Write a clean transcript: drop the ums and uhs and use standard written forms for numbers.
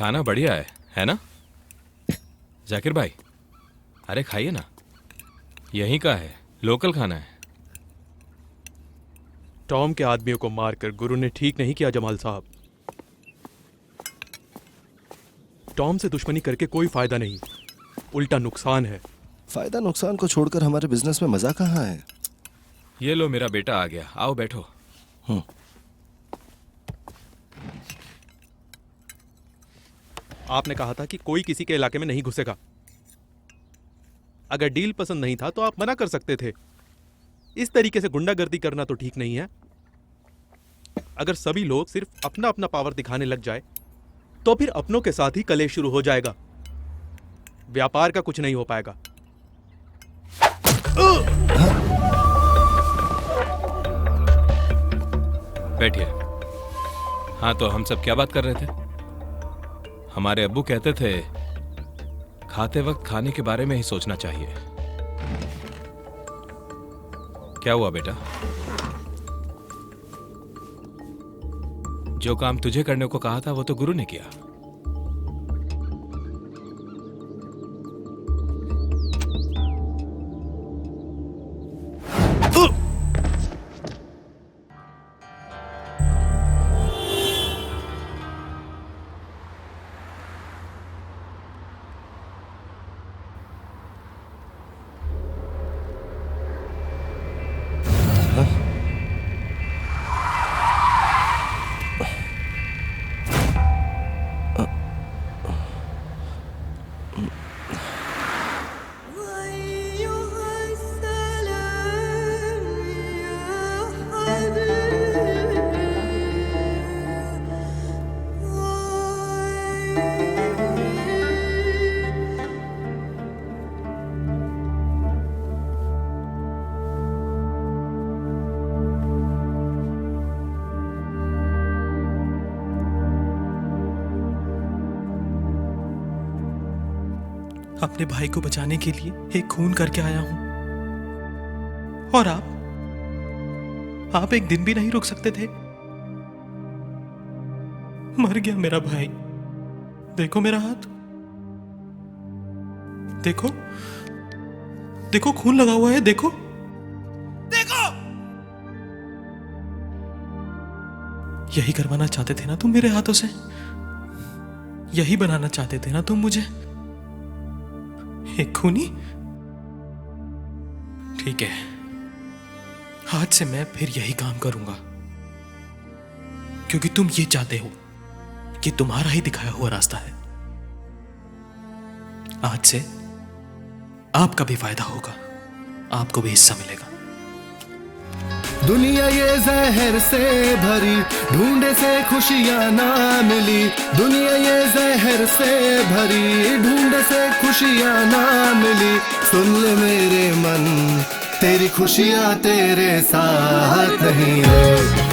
खाना बढ़िया है ना जाकिर भाई? अरे खाइए ना, यहीं का है, लोकल खाना है। टॉम के आदमियों को मारकर गुरु ने ठीक नहीं किया जमाल साहब। टॉम से दुश्मनी करके कोई फायदा नहीं, उल्टा नुकसान है। फायदा नुकसान को छोड़कर हमारे बिजनेस में मजा कहाँ है? ये लो मेरा बेटा आ गया, आओ बैठो। आपने कहा था कि कोई किसी के इलाके में नहीं घुसेगा। अगर डील पसंद नहीं था तो आप मना कर सकते थे। इस तरीके से गुंडागर्दी करना तो ठीक नहीं है। अगर सभी लोग सिर्फ अपना अपना पावर दिखाने लग जाए तो फिर अपनों के साथ ही कलेश शुरू हो जाएगा, व्यापार का कुछ नहीं हो पाएगा। बैठिए। हाँ तो हम सब क्या बात कर रहे थे? हमारे अब्बू कहते थे खाते वक्त खाने के बारे में ही सोचना चाहिए। क्या हुआ बेटा? जो काम तुझे करने को कहा था वो तो गुरु ने किया। अपने भाई को बचाने के लिए एक खून करके आया हूं, और आप एक दिन भी नहीं रुक सकते थे। मर गया मेरा भाई। देखो मेरा हाथ, देखो देखो खून लगा हुआ है, देखो देखो। यही करवाना चाहते थे ना तुम मेरे हाथों से? यही बनाना चाहते थे ना तुम मुझे एक खूनी? ठीक है, आज से मैं फिर यही काम करूंगा, क्योंकि तुम ये चाहते हो कि तुम्हारा ही दिखाया हुआ रास्ता है। आज से आपका भी फायदा होगा, आपको भी हिस्सा मिलेगा। दुनिया ये जहर से भरी, ढूंढे से खुशियां ना मिली। दुनिया ये जहर से भरी, ढूंढे से खुशियां ना मिली। सुन ले मेरे मन, तेरी खुशियां तेरे साथ नहीं है।